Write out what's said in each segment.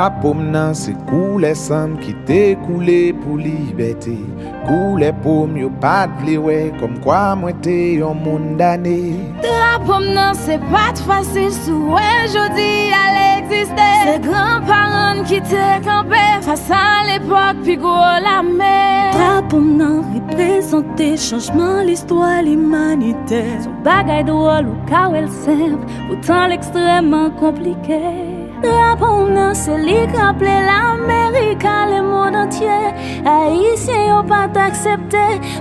Drapeau m'nan c'est coulé sang qui t'est coulé pour liberté. Coulé pour mieux pas de ouais comme quoi moi t'es un monde d'année. Drapeau m'nan c'est pas facile sous aujourd'hui à l'exister. C'est grands-parents qui t'est campé face à l'époque puis gros la mer. Drapeau m'nan représenter changement l'histoire l'humanité. Son bagaille drôle ou car elle simple, pourtant l'extrêmement compliqué. Drapeau m'nan c'est lui qui rappelait l'Amérique à le monde entier. Haïtiens y'ont pas accepté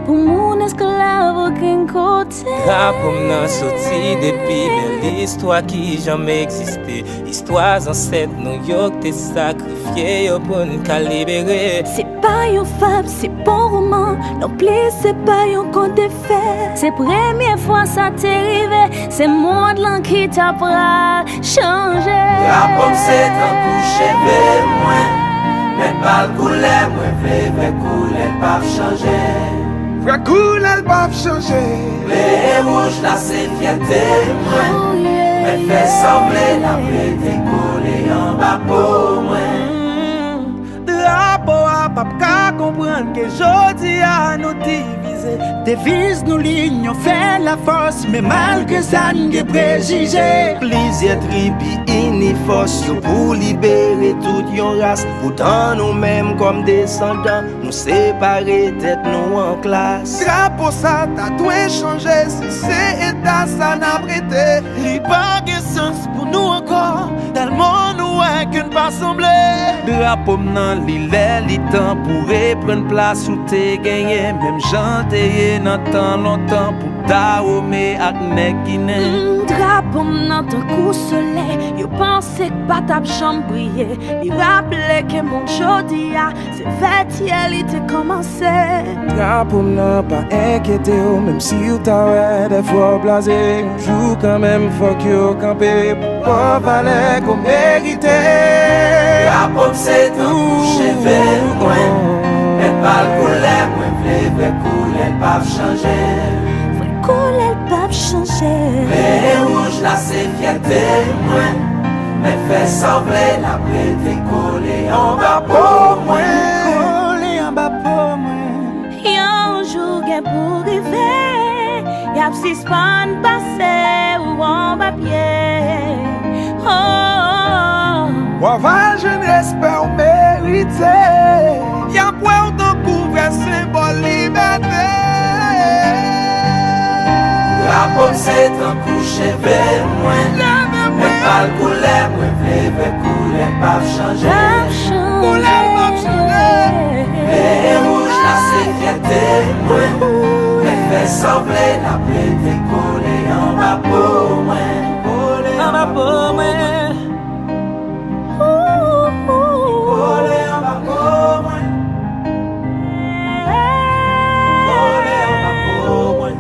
pour mon esclave aucun côté. Drapeau m'nan sorti depuis belle l'histoire qui jamais existé. Histoire ancêtre New York t'es sacrifié pour nous libérer. C'est pas une fable, c'est bon roman. Non plus c'est pas un conte de fées. C'est première fois ça t'est arrivé. C'est monde là qui t'a pris changer. Drapeau c'est un coucher vers moi. Mais pas le couler, moi vle couler pas changer. Vrai couler pas changer. Les rouges là c'est fierté moi. Mais fait sembler la plaie décoller en bas pour moi. Drapeau a pas comprendre que jodi a nous diviser. Devise nous lignes fait la force, mais malgré ça nous préjugés. Plusieurs tribus unis force pour libérer toute yon race. Pourtant nous-mêmes comme descendants, nous séparer tête nous en classe. Drapeau ça t'a tout échangé, si c'est état ça n'a prêté. Il pas de sens pour nous encore, dans le monde nous est qu'une pas semblé. Drapeau m'nan li lè li temps pour prendre place où t'es gagné. Même j'enteye dans temps longtemps pour ta omé ak nek Guinée. Drapeau m'nan ton coup soleil. Yo pense que pas ta chambre briller. Il rappelait que mon jodi a c'est fête hier il t'est commencé. Drapeau m'nan pas inquiété même si ou ta ouais des fois blasé. Joue quand même faut que yo camper pour pas valer qu'on mérite. Drapeau c'est un coucher vers moi. Mais pas le couler, moi vle couler pas changer. Vrai couler pas changer. Les rouges là c'est fierté moi. Mais fait sembler la plaie décoller en bas pour moi. Coller en bas pour moi. Yon jour gen pour arriver. Y'a six pannes passées ou en bas pied. Waval jeunesse peut mériter. Y'a quoi ou ton couvert symbole liberté. Drapeau c'est un coucher vers moi. Mais pas le couler, moi vle couler pas changer. Couler pas changer. Les rouges là c'est fierté moi. Mais fait sembler la plaie décoller en bas pour moi. En bas pour moi. Coller en bas pour moi. Coller en bas pour moi.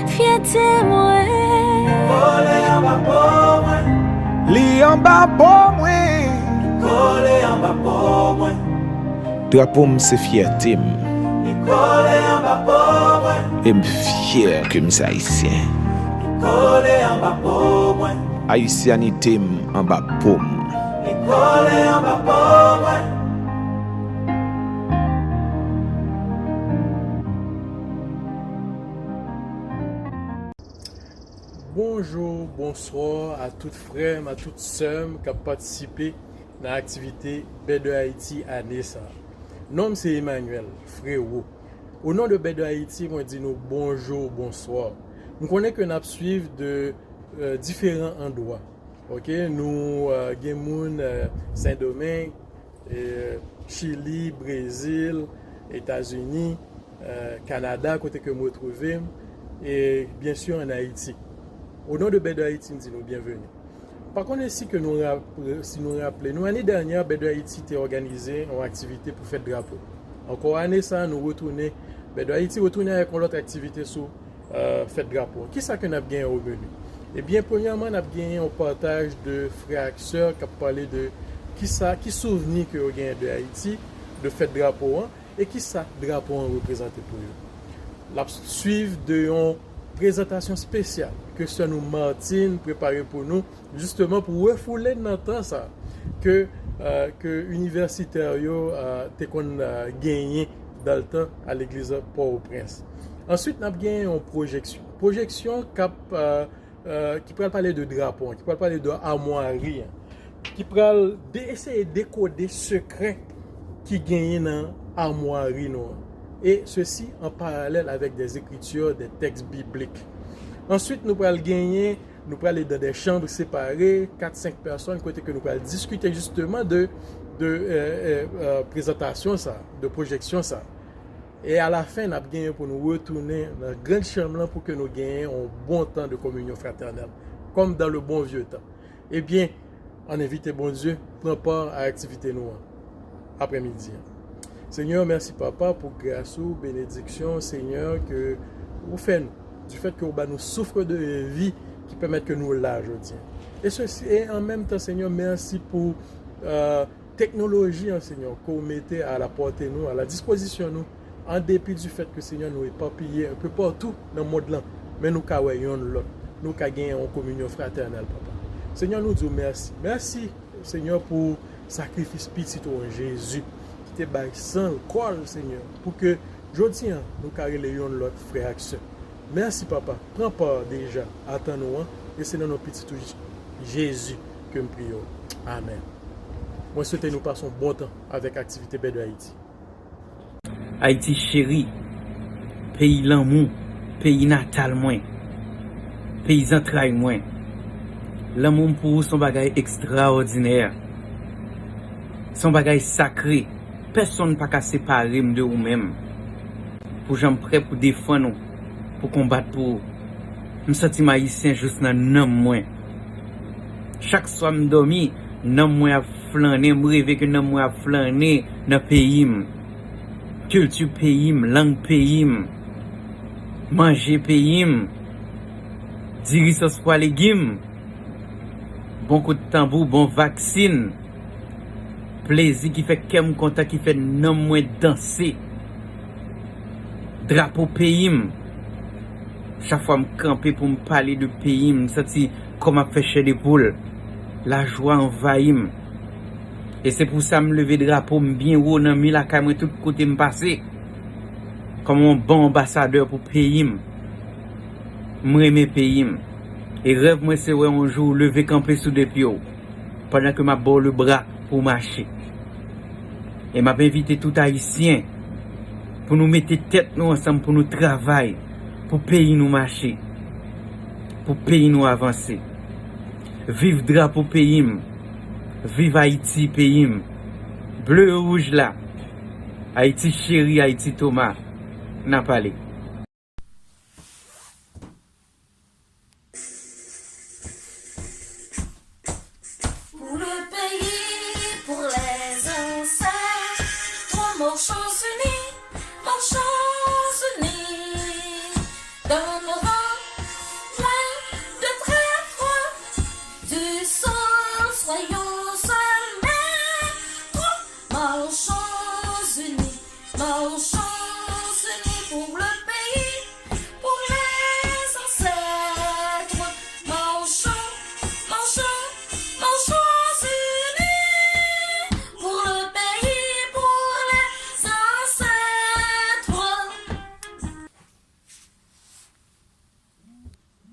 Fierté moi. Coller en bas pour moi. Li en bas pour moi. Coller en bas pour moi. Drapeau c'est fierté. Coller en bas pour moi. Et fier que m'sa haïtien. Coller en bas pour moi. Haïtianité en bas pour moi. Coller en bas pour moi. Bonjour, bonsoir à toutes frères, à toutes sœurs qui ont participé dans l'activité Baie de Haïti année ça. Nom c'est Emmanuel, frérot. Au nom de Baie de Haïti, moi dis nous bonjour, bonsoir. Nous connaissons que nous suivons de différents endroits. OK, nous avons Saint-Domingue, Chili, Brésil, États-Unis, Canada côté que nous retrouvons et bien sûr en Haïti. Au nom de Baie de Haïti, nous disons bienvenue. Par contre, si nous rappelons, l'année dernière, Baie de Haïti a organisé une activité pour faire drapeau. Encore année ça, nous retournons, Baie de Haïti retourne avec une autre activité sur fête drapeau. Qui est-ce que nous avons gagné au menu? Eh bien, premièrement, nous avons gagné un partage de frères et sœurs qui ont parlé de qui souvenir que vous gagné de Haïti, de fête drapeau, et qui ça drapeau représenté pour eux. La suivre de une présentation spéciale que sœur nous Martine préparé pour nous, justement pour refouler dans le temps ça, que que universitaires yo te kon gagné dans le temps à l'église Port-au-Prince. Ensuite, nous avons gagné une projection. Projection qui peut parler de drapeau, qui peut parler de armoirie, qui peut essayer de décoder secrets qui gagnent dans l'armoirie. Et ceci en parallèle avec des écritures, des textes bibliques. Ensuite, nous allons gagner, nous allons aller dans des chambres séparées, 4-5 personnes, côté que nous allons discuter justement de présentation, ça, de projection. Ça. Et à la fin, nous avons gagné pour nous retourner dans la grande chambre pour que nous gagnions un bon temps de communion fraternelle, comme dans le bon vieux temps. Eh bien, on invite bon Dieu, prends part à l'activité nous après-midi. Seigneur, merci Papa pour grâce ou bénédiction, Seigneur, que vous faites nous, du fait que vous nous souffre de vie qui permettent que nous là aujourd'hui. Et ceci, et en même temps, Seigneur, merci pour technologie, Seigneur, que vous mettez à la portée nous, à la disposition nous, en dépit du fait que Seigneur nous éparpillés un peu partout dans le monde là, mais nous voyons l'autre, nous gagnons en communion fraternelle, Papa. Seigneur, nous disons merci. Merci, Seigneur, pour le sacrifice petit en Jésus. Te bay sans col, Seigneur, pour que aujourd'hui nous carrions l'autre frère et soeur. Merci Papa, prends part déjà, attends-nous, et c'est dans nos petits Jésus que nous prions. Amen. Moi souhaite nous passons bon temps avec Activité Belle de Haïti. Haïti chéri, pays l'amour, pays natal moins, pays entrailles moins. L'amour pour vous son bagage extraordinaire, son bagage sacré. Personne n'a pas séparer de vous-même. Pour j'en prêt pour défendre nous, pour combattre pour vous. Je me sens haïtien juste dans nom moins. Chaque soir je dormi, nom moins a flâner, me rêver que nom moins a flâner dans pays. Culture pays, langue pays, manger pays, diri sauce pois légumes, bon coup de tambour, bon vaccine. Plaisir qui fait qu'aime contact qui fait non moins danser. Drapeau pays. Chaque fois me camper pour me parler de pays, me sentir comme a fait chez les poules. La joie envahit. Et c'est pour ça me lever drapeau me bien haut dans mi la caméra tout côté me passer. Comme un bon ambassadeur pour pays. Me aimer pays. Et rêve moi c'est un jour lever camper sous des pieds pendant que m'a bord le bras pour marcher. Et m'a invité tout haïtien pour nous mettre tête nous ensemble pour nous travailler, pour pays nous marcher, pour pays nous avancer. Vive drapeau pays, vive Haïti pays, bleu rouge là, Haïti chéri, Haïti Thomas, n'a parlé.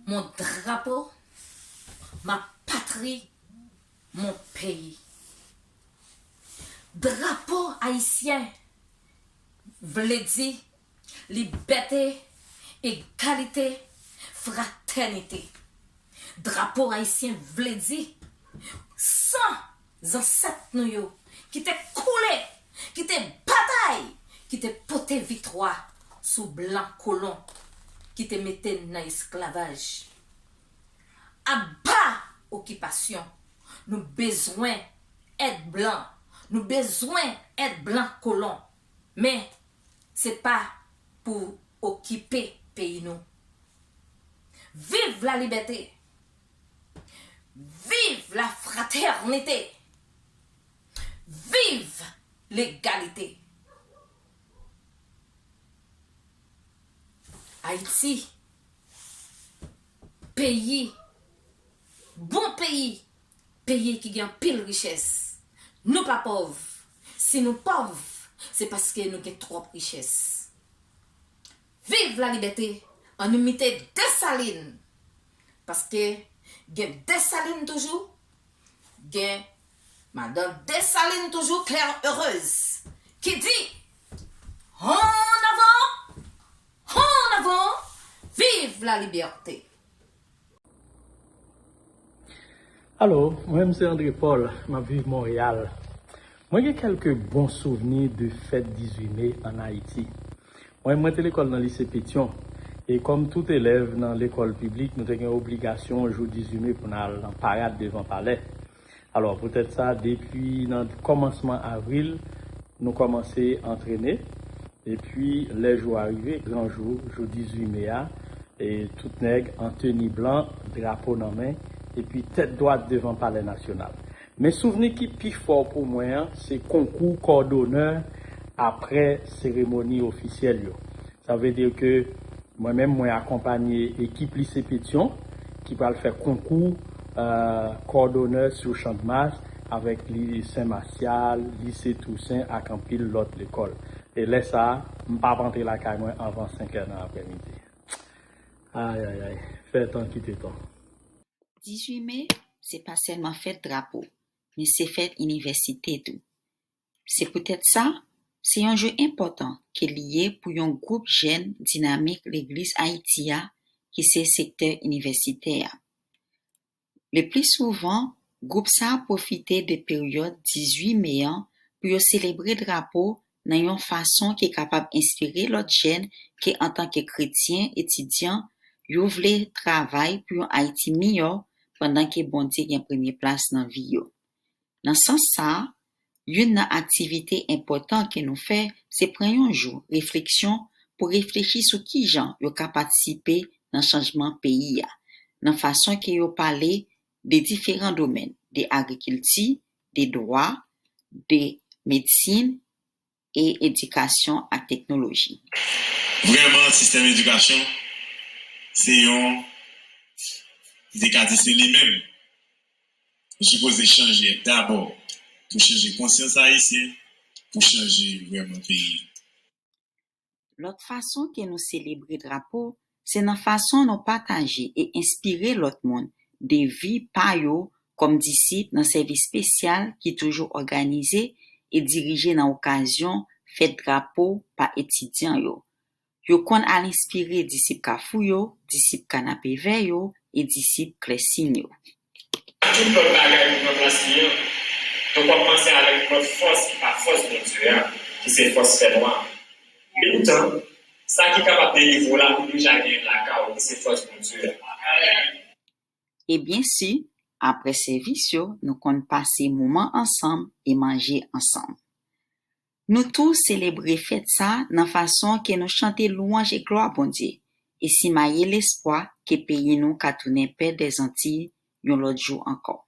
Mon drapeau, ma patrie, mon pays. Drapeau haïtien, vle di, liberté, égalité, fraternité. Drapeau haïtien vle di, sans ancêtres nous yo, qui te coulé, qui te bataille, qui te porté victoire sous blanc colon, qui te mettait dans l'esclavage. À bas occupation, nous besoin être blanc, nous besoin être blanc colon, mais c'est pas pour occuper pays nous. Vive la liberté, vive la fraternité, vive l'égalité. Haïti, pays, bon pays, pays qui gagne pile richesse. nous pas pauvres. Si nous pauvres, c'est parce que nous avons trop de richesse. Vive la liberté en imité Dessalines. Parce que Dessalines toujours, Madame Dessalines toujours claire heureuse, qui dit en avant, vive la liberté. Alors, moi, c'est André Paul, je vis à Montréal. Moi, j'ai quelques bons souvenirs de fête 18 mai en Haïti. Moi, j'étais à l'école dans le lycée Pétion. Et comme tout élève dans l'école publique, nous avons une obligation le jour 18 mai pour aller en parade devant le palais. Alors, peut-être ça, depuis le commencement avril, nous commençons à entraîner. Et puis, les jours arrivés, grand jour 18 mai, et tout nègre en tenue blanc, drapeau dans la main, et puis tête droite devant le palais national. Mais souvenir qui est plus fort pour moi, c'est concours coordonneur après cérémonie officielle. Ça veut dire que moi-même, moi accompagné l'équipe lycée Pétion qui va faire concours coordonneur sur champ de masse avec lycée Saint-Martial, lycée Toussaint à Campil, l'autre l'école. Et là, ça, je ne vais pas rentrer la caille avant 5 heures dans l'après-midi. Aïe, aïe, aïe. Fais temps, quitter temps. 18 mai, c'est pas seulement fête drapeau, mais c'est fête université tout. C'est peut-être ça, c'est un jeu important qui est lié pour un groupe jeune dynamique l'église Haïtia qui c'est secteur universitaire. Le plus souvent, groupe ça a profité de période 18 mai pour célébrer drapeau dans une façon qui est capable d'inspirer l'autre jeune qui en tant que chrétien étudiant, yo vle travail pour un Haïti meilleur pendant que bon Dieu gagne première place dans vie yo. Dans ce sens ça, une activité importante que nous fait, c'est prendre un jour réflexion pour réfléchir sur qui gens yo ka participer dans changement pays ya. Dans façon que yo parler des différents domaines, des agriculture, des droits, des médecine et éducation à technologie. Vraiment, le système d'éducation, c'est un c'est lui-même. Je suppose changer d'abord pour changer conscience haïtienne, pour changer vraiment le pays. L'autre façon que nous célébrons le drapeau, c'est la façon nous partager et inspirer l'autre monde des vies par eux comme disciples dans un service spécial qui est toujours organisé et dirigé dans l'occasion fête drapeau par étudiants yo. Yo kon à inspirer disciples Kafou yo, disciples Canapé Vert yo et disciples Clessine yo. Tout le bagage pour place là. Donc on commencer avec notre force qui pas force de Dieu, qui c'est force fait noir. Mais pourtant, ça qui est capable de niveau là pour déjà gagner la cause, c'est force de Dieu. Et bien sûr, après service yo, nous kon passer moment ensemble et manger ensemble. Nous tous célébrer fête ça dans façon que nous chanter louange et gloire bon Dieu et simailler l'espoir que pays nous ka tourner paix des Antilles yon l'autre jour encore.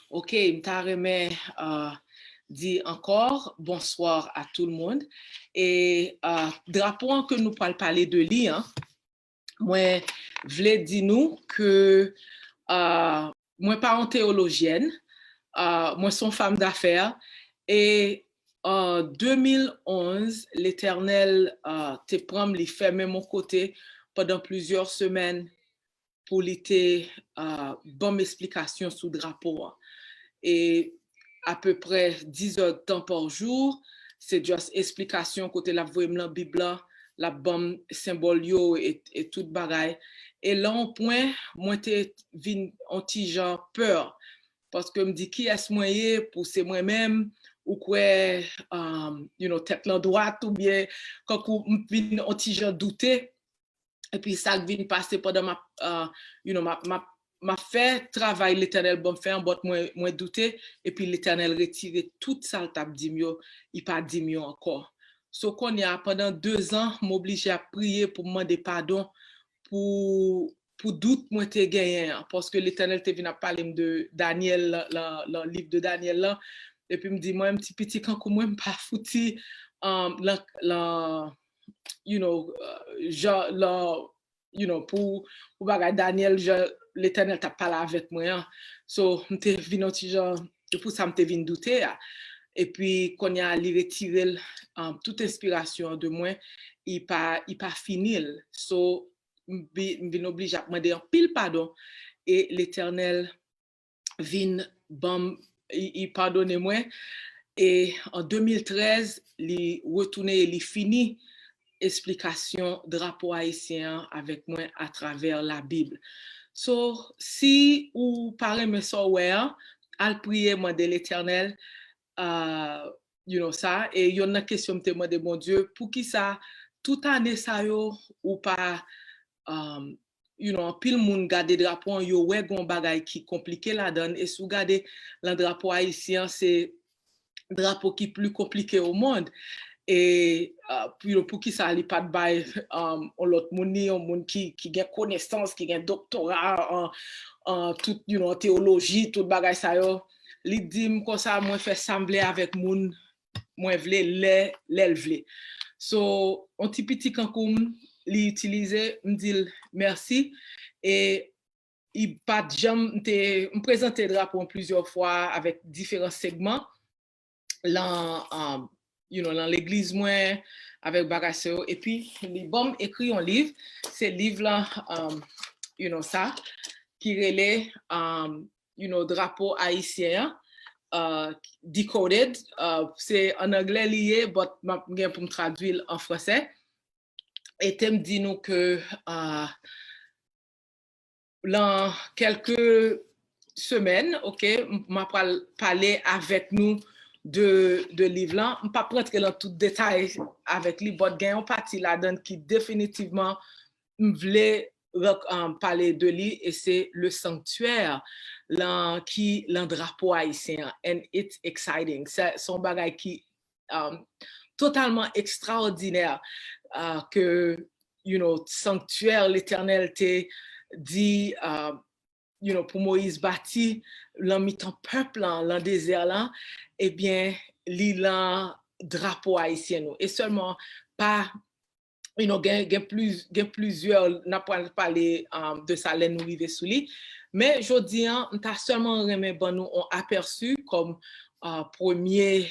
Ok, m'ta remet dit encore bonsoir à tout le monde. Et drapeau que nous parler de lui, moi vle di nous que moi pas une théologienne, moi son femme d'affaires et en 2011 l'Éternel te prend li fermer mon côté pendant plusieurs semaines pour l'été bonne explication sur drapeau. Et à peu près 10 heures de temps par jour, c'est juste explication côté la vraiment Bible, la bonne symbole yo et tout bagaille. Et là, en point, moi, t'es vin anti genre peur. parce que me dit qui est-ce moyen pour c'est moi-même ou quoi tête la droite ou bien quand on vient un petit genre douter et puis ça vient passer pendant ma fait travail l'Éternel bon faire but moi douter et puis l'Éternel retirer tout ça t'a dit mieux il pas dit mieux encore. So qu'on y a pendant 2 ans m'oblige à prier pour demander pardon pour doute moi te gagné parce que l'Éternel te vient parler de Daniel le livre de Daniel là et puis me dit moi un petit quand moi pas fouti pour bagarre Daniel l'Éternel t'a parlé avec moi so m'te vinn petit genre pour ça m'te vinn douter et puis qu'on y a li retirer toute inspiration de moi il pas fini so m'vinn oblige à demander un pile pardon et l'Éternel vinn bam il pardonne moi et en 2013 il retourné il fini explication drapeau haïtien avec moi à travers la Bible. So si ou parlez me so al prier moi de l'Éternel ça et y a une question me demander mon Dieu pour qui ça toute année ça yo ou pas pile moun gade drapeau yo ouais gon bagay qui compliqué la donne et sou gade le drapeau haïtien c'est drapeau qui plus compliqué au monde et pour qui ça li pas de bail l'autre monde qui gain connaissance qui gain doctorat en toute théologie toute bagay ça yo li dit comme ça moi fait sembler avec moun moi vle l'vle so on petit kankoum li utiliser me dit merci et il pas jamais me présenter drapeau plusieurs fois avec différents segments dans l'église moi avec bagasseo et puis les bombes écrit un livre c'est livre là ça qui relait drapeau haïtien decoded c'est en anglais lié but bien pour me traduire en français et me dit nous que dans quelques semaines m'a parler avec nous de livre là pas prendre dans tout détail avec lui but gagne une partie là-dedans qui définitivement voulait parler de lui et c'est le sanctuaire là qui le drapeau haïtien and it's exciting c'est son bagage qui totalement extraordinaire que sanctuaire l'Éternel te dit pour Moïse bâti l'en mitant peuple l'en désert là eh bien l'île drapeau haïtien et seulement pas gain plusieurs n'a pas parlé de ça nous river sous lui mais jodi on t'a seulement remet bon nous on aperçu comme premier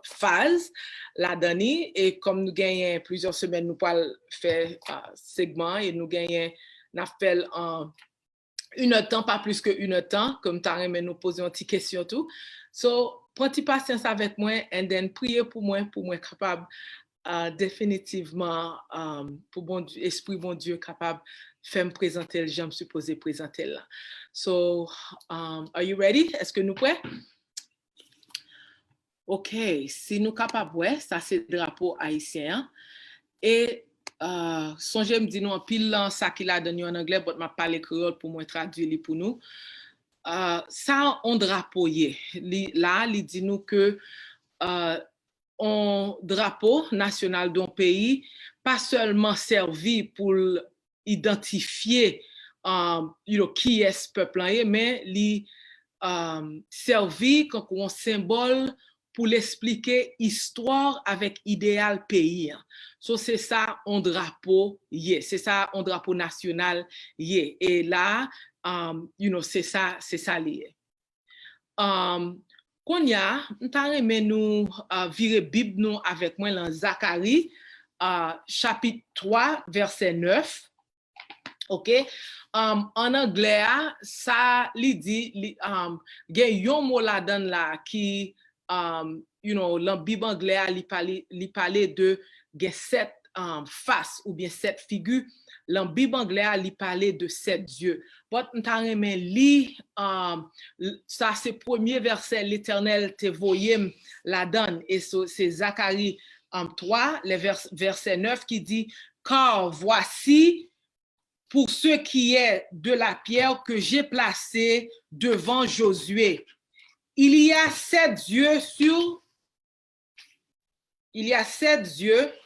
phase la dernière et comme nous gagnons plusieurs semaines nous pas faire segment et nous gagnons n'a fait une temps pas plus que une temps comme t'as remet nous poser une petite question tout so prenez patience avec moi and then priez pour moi capable définitivement pour bon Dieu, esprit bon Dieu capable faire me présenter le j'aime supposé présenter là so are you ready est-ce que nous prêts OK si nous capable ouais ça c'est drapeau haïtien et songez me dit nous en pile ça qu'il a donné en anglais but m'a parlé créole pour moi traduire pour nous ça on drapeau là il dit nous que un drapeau national d'un pays pas seulement servi pour identifier qui est ce peuple là mais li servi comme un symbole pour l'expliquer histoire avec idéal pays so c'est ça un drapeau c'est ça un drapeau national et là c'est ça lié qu'on y a mais nous virer Bible nous avec moi dans Zacharie chapitre 3 verset 9 OK en anglais ça li dit gen yon mot là-dedans là qui dans Bible anglais li parler de 7 faces ou bien 7 figures. Dans la Bible anglaise, il parlait de 7 dieux. But ça c'est le premier verset, l'Éternel te voyait la donne. Et c'est Zacharie 3, le verset 9 qui dit, car voici pour ce qui est de la pierre que j'ai placée devant Josué. Il y a 7 dieux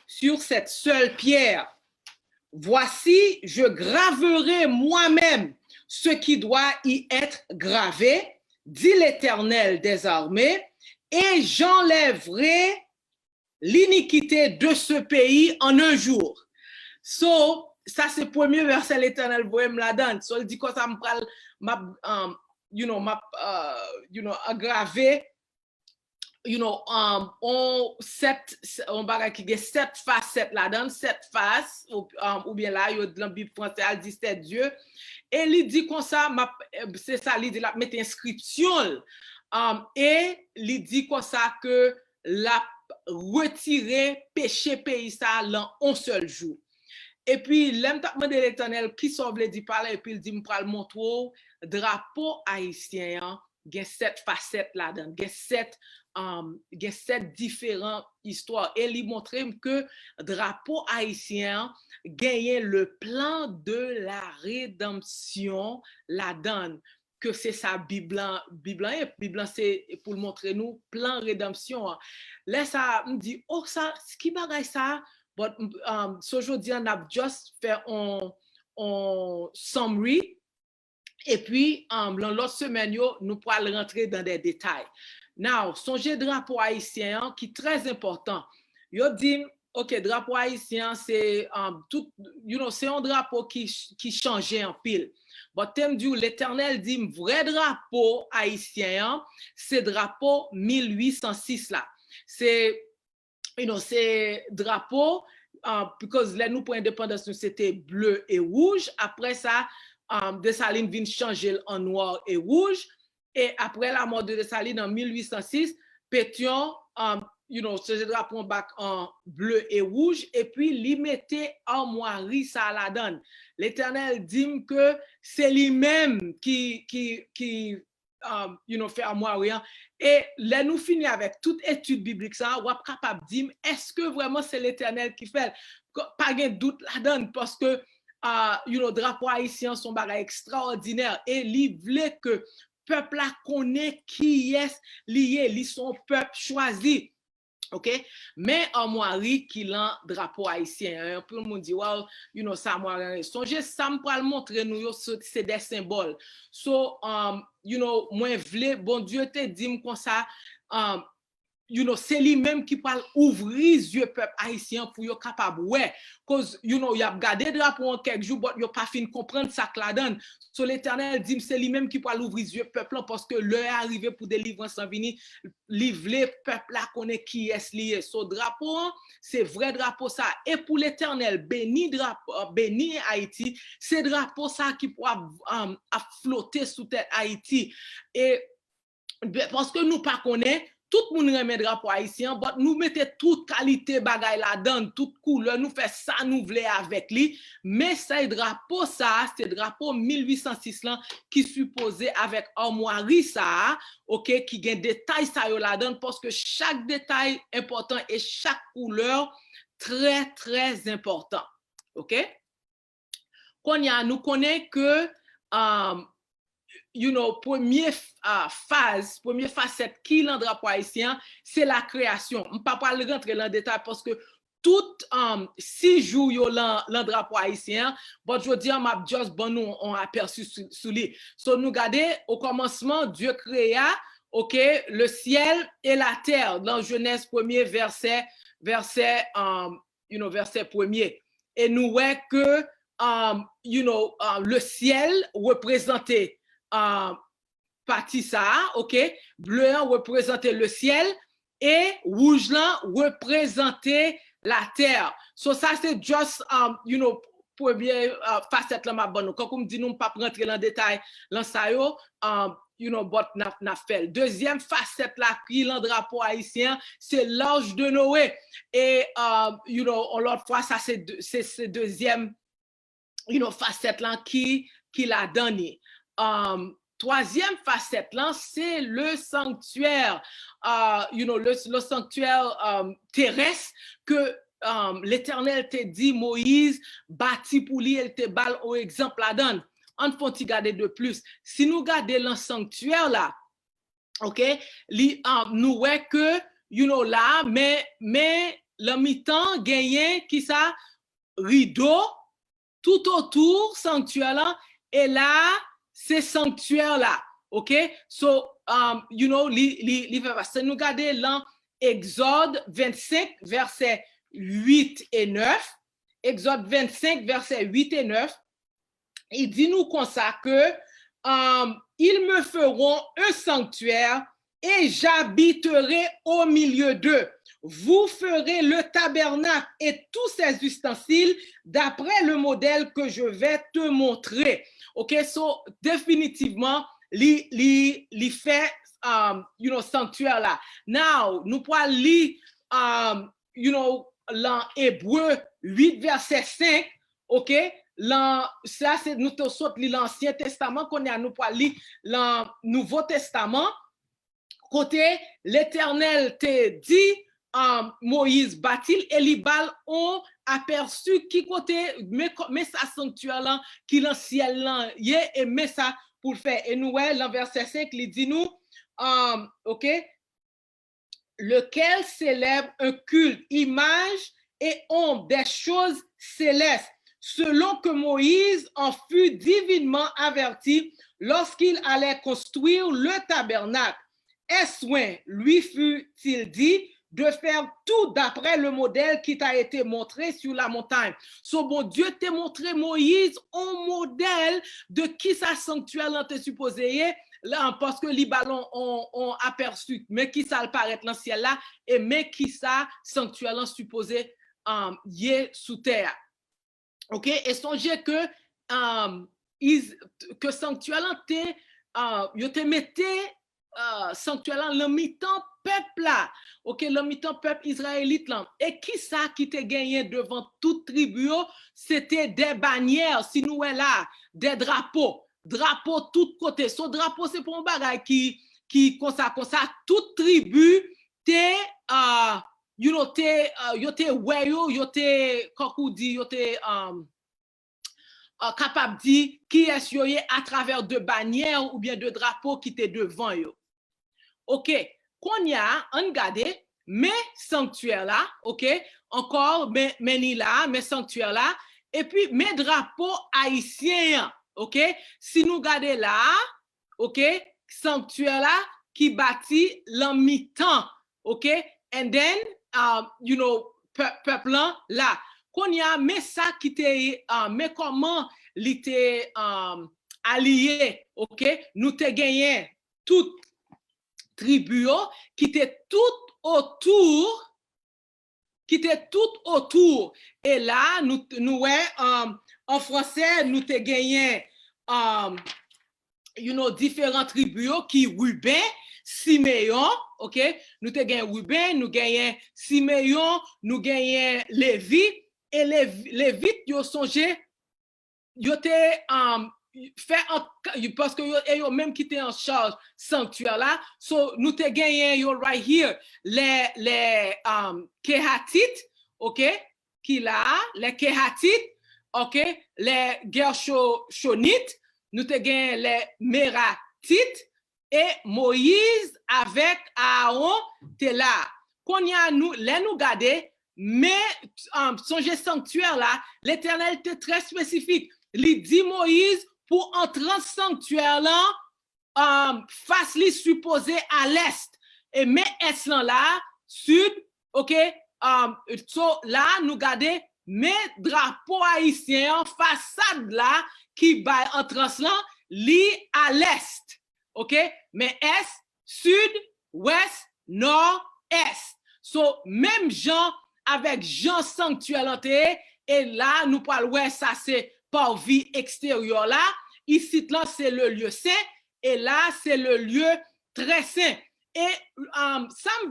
sur cette seule pierre. Voici, je graverai moi-même ce qui doit y être gravé, dit l'Éternel des armées, et j'enlèverai l'iniquité de ce pays en un jour. So, ça c'est le premier verset l'Éternel voyait me la donne. So, il dit quoi ça me parle, aggravé, on bagage qui a 7 facettes là dedans, 7 faces ou bien là yo dans Bible français elle dit 7 dieux et il dit comme ça c'est ça il dit la mettre inscription et il dit comme ça que la retirer péché pays ça dans un seul jour. Et puis l'aime t'a demandé l'Éternel qui sauve les dit parler et puis il dit me pral montrer drapeau haïtien il 7 facettes là dedans, il y a 7 différentes histoires et il montre que drapeau haïtien gagne le plan de la rédemption la donne que c'est ça Bible c'est pour montrer nous plan rédemption là ça me dit oh ça ce qui bagaille ça but aujourd'hui on a juste fait un summary et puis dans l'autre semaine nous pourrons rentrer dans des détails. Now, songez drapeau haïtien qui est très important. Yo dit, ok, drapeau haïtien c'est tout, c'est un drapeau qui changeait en pile. But thème du l'Éternel dit vrai drapeau haïtien, c'est drapeau 1806 là. C'est c'est drapeau because là nous pour indépendance c'était bleu et rouge. Après ça, Dessalines vient changer en noir et rouge. Et après la mort de Dessalines en 1806, Pétion, ce drapeau bac en bleu et rouge, et puis il mettait armoirie ça la donne. L'Éternel dit que c'est lui-même qui fait armoirie. Et là nous finissons avec toute étude biblique ça, on est capable de dire est-ce que vraiment c'est l'Éternel qui fait? Pas de doute la donne parce que drapeau haïtien son bagage extraordinaire et il voulait que peuple là connaît qui est lié, li son peuple choisi. OK, mais armoirie qui l'en drapeau haïtien un peu le monde dit wow ça moi songez ça me pour montrer nous c'est des symboles. So moi vle bon Dieu te dit comme ça c'est lui-même qui parle ouvrir yeux peuple haïtien pour yo capable ouais cause y a gardé drapeau en quelques jours but yo pas fin comprendre ça que la donne. So l'Éternel dit c'est lui-même qui parle ouvrir yeux peuple parce que l'heure est arrivée pour délivrance en venir livrer peuple là connaît qui est lié. So drapeau c'est vrai drapeau ça et pour l'Éternel béni drapeau béni Haïti c'est drapeau ça qui pourra flotter sous tête Haïti et parce que nous pas connaît tout le monde remet drapeau haïtien, but nous mettons toute qualité bagay la donne, toute couleur, nous fait ça nous voulons avec lui, mais c'est drapeau ça, c'est drapeau 1806 là qui supposé avec armoirie ça, OK, qui gagne détail ça yo la donne parce que chaque détail important et chaque couleur très très important. OK? Nous connaît que première phase, première facette qui l'en drapeau haïtien, c'est la création. On ne peut pas rentrer dans le détail parce que tout 6 jours yo l'en drapeau haïtien, but je dis on m'a juste bon nous on aperçu sous lui. So nous garder au commencement Dieu créa OK, le ciel et la terre dans Genèse 1er verset 1er. Et nous voyons que le ciel représentait partie ça, OK, bleu représentait le ciel et rouge là représentait la terre. So ça c'est just première facette là ma bonne. Quand on me dit nous pas rentrer dans détail dans ça yo bot n'a fait. Deuxième facette là, qui l'en drapeau haïtien, c'est l'Arche de Noé. Et, l'autre fois, ça, c'est deuxième, facette là qui l'a donné. Troisième facette là, c'est le sanctuaire, le sanctuaire terrestre que l'Éternel te dit, Moïse, bâti pour lui, elle te balle au exemple la donne. On faut y garder de plus. Si nous gardons le sanctuaire là, ok, nous voyons que, là, mais le mi-temps gagne qui ça, rideau, tout autour, sanctuaire là, et là, c'est sanctuaire là, ok? So, si nous gardons là, Exode 25, versets 8 et 9, Exode 25, versets 8 et 9, il dit nous comme ça que ils me feront un sanctuaire et j'habiterai au milieu d'eux. Vous ferez le tabernacle et tous ses ustensiles d'après le modèle que je vais te montrer. Ok, so définitivement, li fait sanctuaire là. Now, nous pouvons lire l'Hébreu 8 verset 5, ok. Ça c'est nous te saute l'Ancien Testament qu'on a nous pouvons lire le Nouveau Testament. Côté l'Éternel te dit Moïse bâtit et les balles ont aperçu qui côté mais ça sanctuaire là qui dans ciel là et mais ça pour faire et nous ouais, verset 5 il dit nous ok, lequel célèbre un culte image et ombre des choses célestes selon que Moïse en fut divinement averti lorsqu'il allait construire le tabernacle. Est-ce lui fut-il dit de faire tout d'après le modèle qui t'a été montré sur la montagne. So bon Dieu t'a montré Moïse un modèle de qui sa sanctuaire l'était supposé là parce que les ballons ont aperçu mais qui ça le paraît dans le ciel là et mais qui ça sanctuaire l'en supposé y sous terre. OK, et songez que sanctuaire l'en te mettait sanctuaire l'en mi-temps peuple là, ok, le mi-temps peuple israélite là, et qui ça qui te gagné devant toute tribu, c'était des bannières, si nous est là, des drapeaux tout côté. Ce drapeau c'est pour un bagage qui comme ça, toute tribu te capable de dire qui est yo à travers de bannières ou bien de drapeaux qui étaient devant yo. OK, qu'on y a regardé mes sanctuaires là, OK, encore mes là, mes sanctuaires là et puis mes drapeaux haïtiens, OK? Si nous regardons là, OK, sanctuaire là qui bâtit l'en mi-temps, OK? And then peuple là qu'on y a mais ça qui était mais comment l'était allié, OK, nous te gagné toute tribu qui était tout autour et là nous ouais en français nous te gagné différentes tribus qui Ruben, Siméon, OK, nous te gagné Ruben, nous gagné Siméon, nous gagné Lévi et Lévite yo songé yo te fait parce que yo même qui était en charge sanctuaire là, so nous te gagné yo right here les Kehatites, OK, qui là les Kehatites, OK, les Gershonites, nous te gagné les Meratites et Moïse avec Aaron te là. Qu'on y a nous les nous garder mais songez sanctuaire là, l'Éternel était très spécifique. Il dit Moïse pour entrer en sanctuaire là, face li supposé à l'est et mais est là, sud, OK, so là nous garder mes drapeaux haïtiens façade là qui va entrer là li à l'est, OK, mais est, sud, ouest, nord, est. So même gens avec Jean sanctuaire et là nous parlons ouais ça c'est par vie extérieure là ici là c'est le lieu saint Et là, c'est le lieu très saint. Et ça me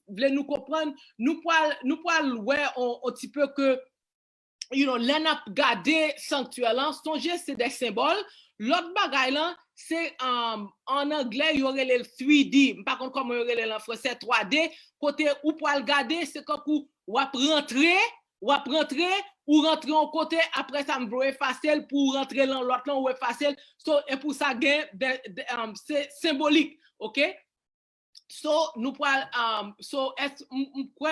voulait nous comprendre, nous pouvons ouais, un petit peu que, l'on a gardé sanctuaire là, songez, c'est des symboles. L'autre bagaille là, c'est en anglais, il y aurait le 3D. Par contre, comme il y aurait en français 3D, côté où pour le garder, c'est quand vous rentrer, ou rentrer en côté, après ça me doit facile pour rentrer dans l'autre là, ou facile. So, et pour ça, c'est symbolique, ok? So, nous pouvons,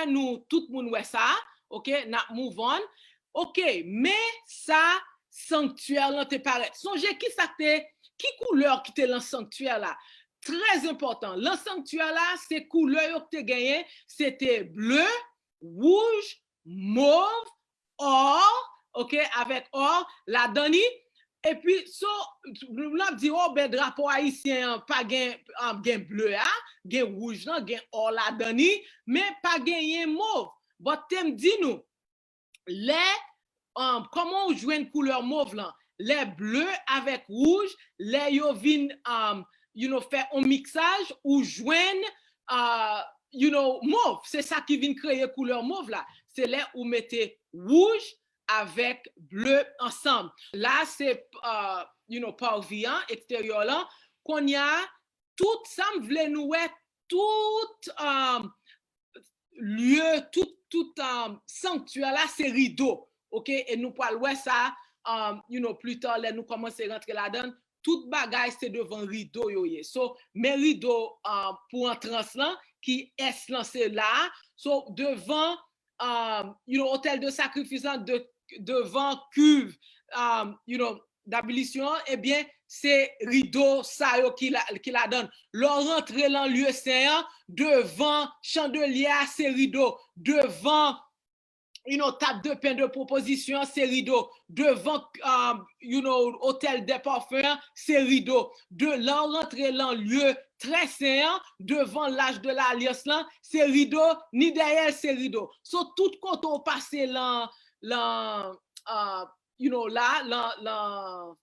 nous, tout le monde ouais ça, ok? N'a move on. Ok, mais ça, sanctuaire là, te paraît. Songez qui couleur qui te dans sanctuaire là? Très important. Dans sanctuaire là, ces couleurs que tu gagné, c'était bleu, rouge, mauve, or, ok, avec or, la dani. Et puis, nous avons dit, oh, ben, drapeau haïtien, pas gain bleu, gain rouge, gain or, la dani, mais pas gain mauve. Bon, t'aimes dit nous, comment on joue une couleur mauve là? Les bleus avec rouge, les yovin, fait un mixage ou joignent, mauve. C'est ça qui vient créer couleur mauve là. C'est là où mettez rouge avec bleu ensemble. Là, c'est, parviant extérieur là, qu'on y a tout ça, me voulait nous tout lieu, tout sanctuaire là, c'est rideau. OK? Et nous parlons ça, plus tard, là, nous commençons à rentrer là-dedans. Toute bagaille, c'est devant rideau. So, mes rideaux pour un translan qui est lancé là. So, devant, hôtel de sacrifice, devant cuve, d'abolition, eh bien, c'est rideau, ça, qui la donne. Leur rentrer dans lieu saint, devant chandelier, c'est rideau. Devant, table de pain de proposition, c'est rideau. Devant, hôtel des parfums, c'est rideau. De leur rentrer dans lieu très saint, devant l'âge de l'alliance, c'est rideau, ni derrière, c'est rideau. So, tout quand on passe là,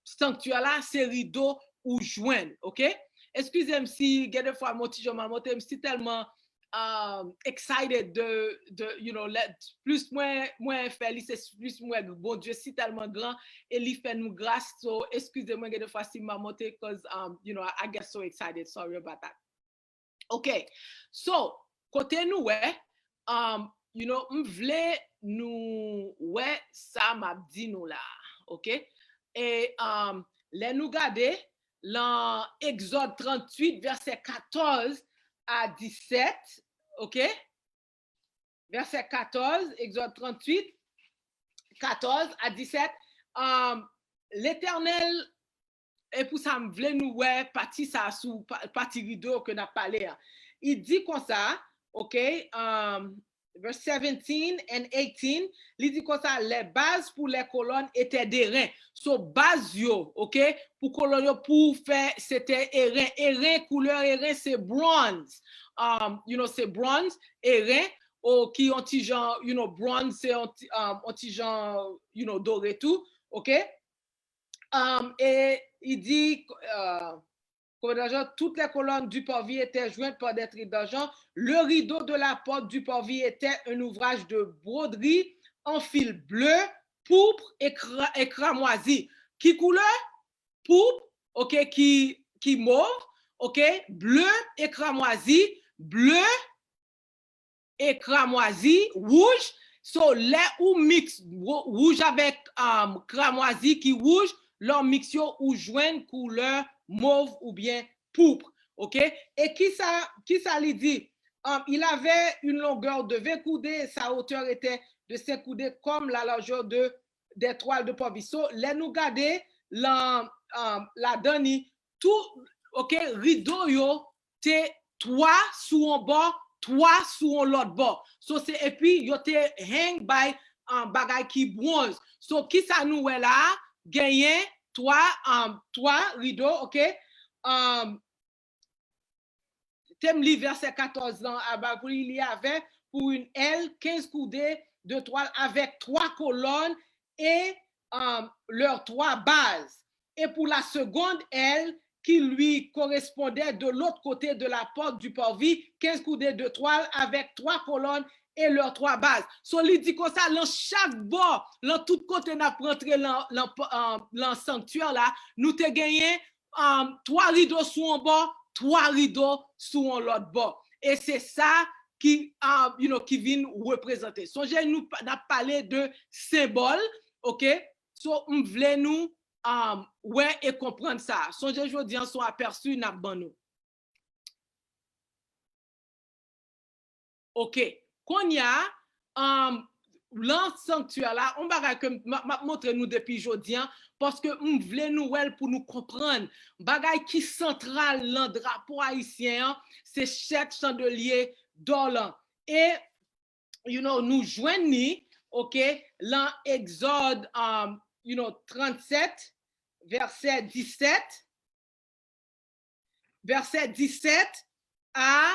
sanctuaire là, c'est rideau ou joint, ok? Excusez-moi si, des fois, mon petit je suis tellement excited plus moins fait, c'est plus moins bon Dieu, si tellement grand, et il fait nous grâce, so excusez-moi des fois si m'a monté, because, I get so excited, sorry about that. Ok, so, côté nous, m'vle nous ça m'a dit nous là, ok? Et les nous garder dans Exode 38 verset 14 à 17, ok? Verset 14, Exode 38 14 à 17, l'Éternel, et pour ça m'vle nous parti ça sous parti rideau que n'a parlé, il dit comme ça, ok? Verse 17 and 18, il dit comme ça, les bases pour les colonnes étaient d'airain. So, base yo, ok? Pour colonne, pour faire, c'était airain. Airain, couleur airain, c'est bronze. C'est bronze, airain, qui ont petit genre, bronze, c'est un petit genre, doré tout, ok? Et il dit, toutes les colonnes du parvis étaient jointes par des traits d'argent. Le rideau de la porte du parvis était un ouvrage de broderie en fil bleu, pourpre et cramoisi. Qui couleur? Pourpre, ok, qui mauve, ok, bleu et cramoisi, bleu et cramoisi, rouge. So, là où mix rouge avec cramoisi qui rouge, leur mixio ou joint couleur mauve ou bien pourpre, ok? Et qui ça lui dit? Il avait une longueur de 20 coudées et sa hauteur était de 5 coudées comme la largeur des toiles de parvis. So, les nous garder la donne, tout, ok, rideau yo, te 3 sous un bord, 3 sous l'autre bord. So, et puis, yo te hang by bagay qui bronze. So, qui ça nous est là? Gagné 3 rideaux, ok? Thème livre verset 14 ans, il y avait pour une aile 15 coudées de toile avec 3 colonnes et leurs 3 bases. Et pour la seconde aile, qui lui correspondait de l'autre côté de la porte du parvis, 15 coudées de toile avec 3 colonnes et leurs 3 bases. So, il dit comme ça, dans chaque bord, dans tout côté, n'a rentré dans sanctuaire là, nous te gagné 3 rideaux sur un bord, 3 rideaux sur un autre bord. Et c'est ça qui vient représenter. Songez, nous avons parlé de symbole, ok? So, on voulait nous ouais et comprendre ça. Songez, je dis, on sont aperçus, n'a pas nous. Ok. Qu'on y a l'an sanctuaire là, on va montrer nous depuis aujourd'hui parce que on voulait nous pour nous comprendre. Bagay qui central dans le drapeau haïtien, c'est 7 chandeliers d'or. Et nous joignons, ok, dans Exode 37 verset 17 à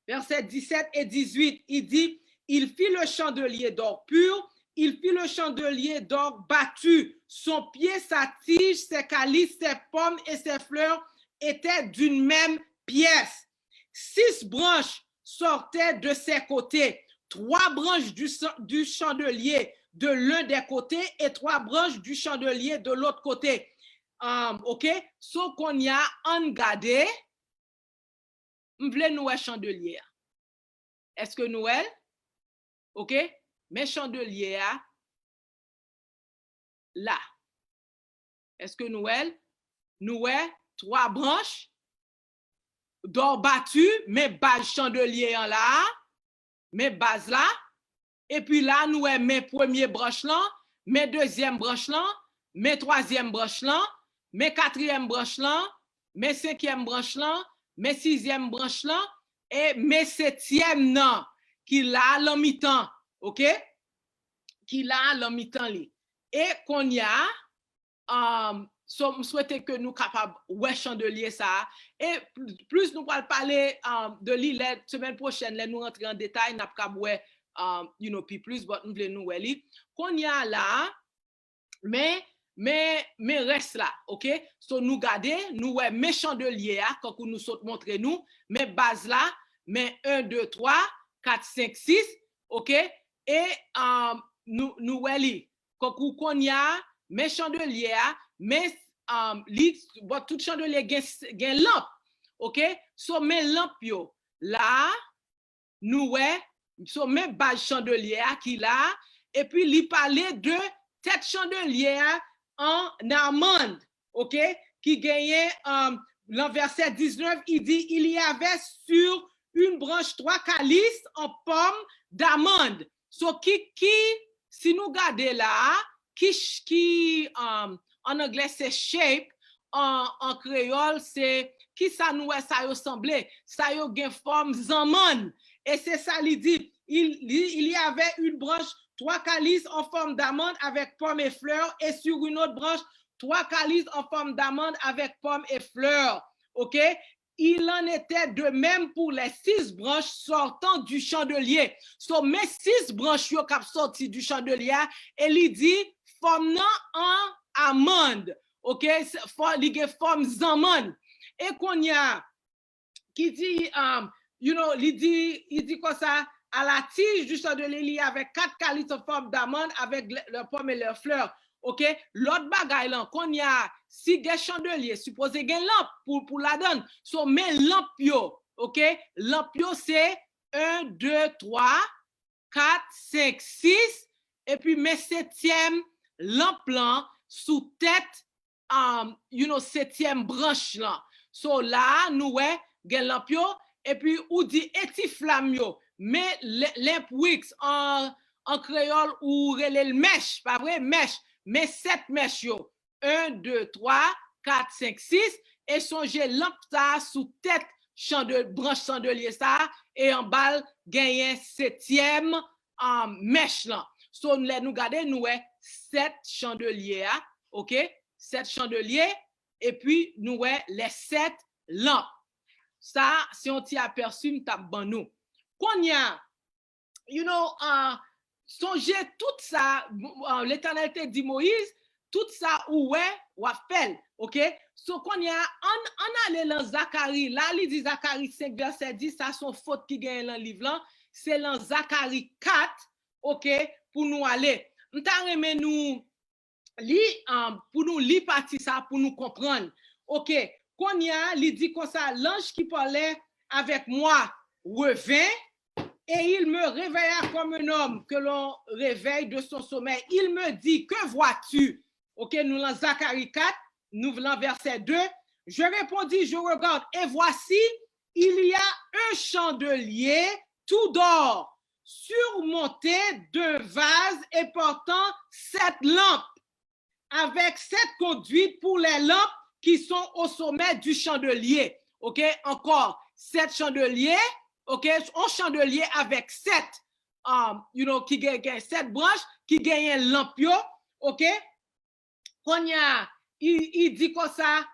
verset 17 et 18, il dit, il fit le chandelier d'or pur, il fit le chandelier d'or battu, son pied, sa tige, ses calices, ses pommes et ses fleurs étaient d'une même pièce. 6 branches sortaient de ses côtés, 3 branches du chandelier de l'un des côtés et 3 branches du chandelier de l'autre côté. Ok, so qu'on y a engardé, m'vle nous chandelier. Est-ce que nous ok, mais chandelier là. Est-ce que nous 3 branches d'or battu, mais base chandelier en là, mais base là. Et puis là, nous mes première branche là, mes deuxième branche là, mes troisième branche là, mes quatrième branche là, mes cinquième branche là, mes 6e branche là, et mes 7e nan, qui là l'en mi-temps, ok? Qui là l'en mi-temps li. Et qu'on y a, je souhaite que nous capables ouais chandelier ça. Et plus nous allons parler de lui la semaine prochaine, là nous rentrer en détail, n'a pas ouais puis plus, but nous voulons nous li. Qu'on y a là, mais reste là, ok? So nous garder, nous ouais mes chandeliers quand nous saute montrer nous, mais base là, mais 1 2 3 4 5 6, ok? Et nous ouais li quand qu'on y a mes chandeliers, mais tout chandelier gen lampe, ok? So mes lampes yo là, nous ouais, so mes base chandelier qui là, et puis li parler de tête chandelier en amande, ok, qui gagnait dans verset 19, il dit, il y avait sur une branche 3 calices en pomme d'amande. So qui si nous regardons là, qui en anglais c'est shape, en créole c'est qui ça nous ça ressemblait, ça yo gen forme zamande. Et c'est ça il dit, il y avait une branche 3 calices en forme d'amande avec pommes et fleurs, et sur une autre branche, 3 calices en forme d'amande avec pommes et fleurs. OK? Il en était de même pour les 6 branches sortant du chandelier. So, mes 6 branches qui sont sorties du chandelier, et il dit, forme en amande. OK? Il a forme d'amande. Et qu'on y a, qui dit, il dit quoi ça? À la tige du chandelier, il y avait 4 calices en forme d'amande avec leurs pommes et leurs fleurs. OK? L'autre bagaille là, qu'on y a, si des chandeliers, supposé qu'il y a une lampe pour la donne. So, mais lampe yo, OK? Lampe yo, c'est 1, 2, 3, 4, 5, 6. Et puis, mes 7e lampe là, sous tête, 7e branche là. So, là, nous, ouais, gen lampe yo, et puis, ou dit etiflam yo. Mais lamp wicks en créole ou relève mèche, pas vrai, mèche, mais 7 mèches yo. 1, 2, 3, 4, 5, 6, et songez lamp ça sous tête branche chandelier ça, et en balle gagne 7e mèche là. So nous garder nous 7 chandeliers, ok? 7 chandeliers, et puis nous les 7 lampes. Ça, si on t'y aperçu, nous t'abban nous. Qu'on y a, songez tout ça, l'Éternel dit Moïse, tout ça, ou a fait, OK? So qu'on y a on allait dans Zacharie, là il dit Zacharie 5 verset 10, ça son faute qui gagne dans livre là, c'est dans Zacharie 4, OK, pour nous aller. M'ta remet nous li pour nous li parti ça pour nous comprendre. OK, qu'on y a, il dit comme ça, l'ange qui parlait avec moi revint et il me réveilla comme un homme que l'on réveille de son sommeil. Il me dit, que vois-tu? OK, nous dans Zacharie 4, nous venons verset 2. Je répondis, je regarde, et voici, il y a un chandelier tout d'or, surmonté d'un vase et portant 7 lampes, avec 7 conduites pour les lampes qui sont au sommet du chandelier. OK, encore 7 chandeliers. OK, un chandelier avec 7 qui gagne 7 branches qui gagne un lampion. OK, il dit comme ça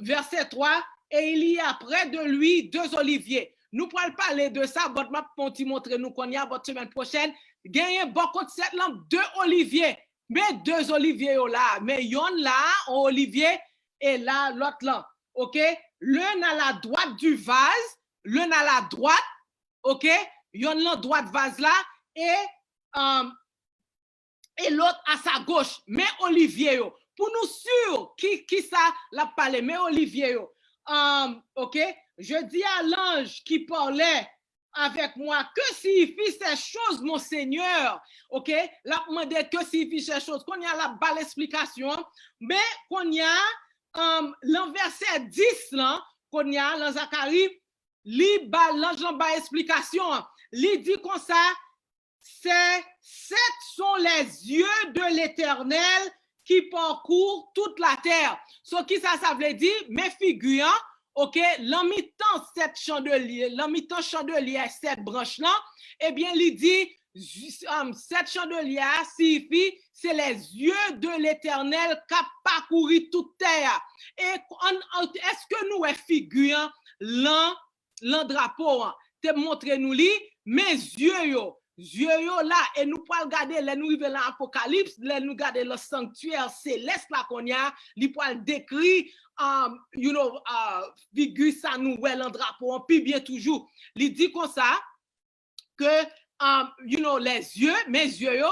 verset 3, et il y a près de lui 2 oliviers. Nous pourrons parler de ça, but m'a montrer nous qu'on y a votre semaine prochaine gagne beaucoup de 7 lampes, 2 oliviers. Mais 2 oliviers là, mais yon là un olivier et là l'autre là. OK, l'un à la droite du vase, l'un à la droite, OK, yon la droite vase là et l'autre à sa gauche, mais olivier yo. Pour nous sûr qui ça l'a parlé, mais olivier yo. OK, je dis à l'ange qui parlait avec moi, que signifie ces choses, mon Seigneur? OK, là, demandé que signifie ces choses. Qu'on y a la balle explication, mais qu'on y a l'verset 10 là, qu'on y a dans Zacharie, l'ange l'en explication. Il dit comme ça, sept sont les yeux de l'Éternel qui parcourent toute la terre. Ce qui ça veut dire, mes figures, OK, l'en-mi-temps 7 chandeliers, l'en-mi-temps chandelier 7 branches là, eh bien, il dit 7 chandeliers signifie c'est les yeux de l'Éternel qui parcouru toute terre. Et est-ce que nous figurons l'en drapeau, te montre nous li, mes yeux yo là, et nous pouvons regarder, là nous arrivons dans l'Apocalypse, là nous regarder le sanctuaire céleste là qu'on y a, nous pouvons décrire figure ça nous en drapeau, puis bien toujours. Il dit comme ça que les yeux, mes yeux,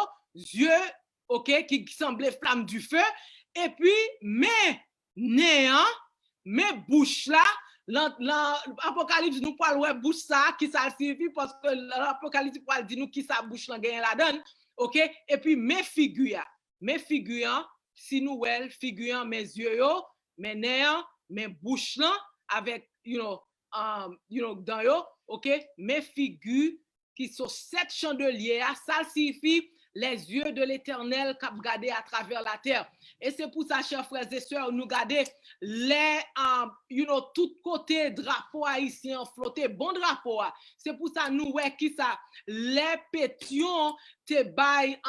OK, qui semblaient flammes du feu, et puis mes néants, mes bouches là, l'Apocalypse nous parle ouais bouche ça qui ça signifie parce que l'Apocalypse parle dit nous qui ça bouche là gagne la donne. OK, et puis mes figures si nous figurant mes yeux yo, mes néants, mes bouches là avec dans yo, OK, mes figures qui sont 7 chandeliers, ça signifie les yeux de l'Éternel qui regardent à travers la terre. Et c'est pour ça, chers frères et sœurs, nous regardons les, tout côté drapeau haïtien flotté, bon drapeau. C'est pour ça, nous, qui ça, les pétions te baillent,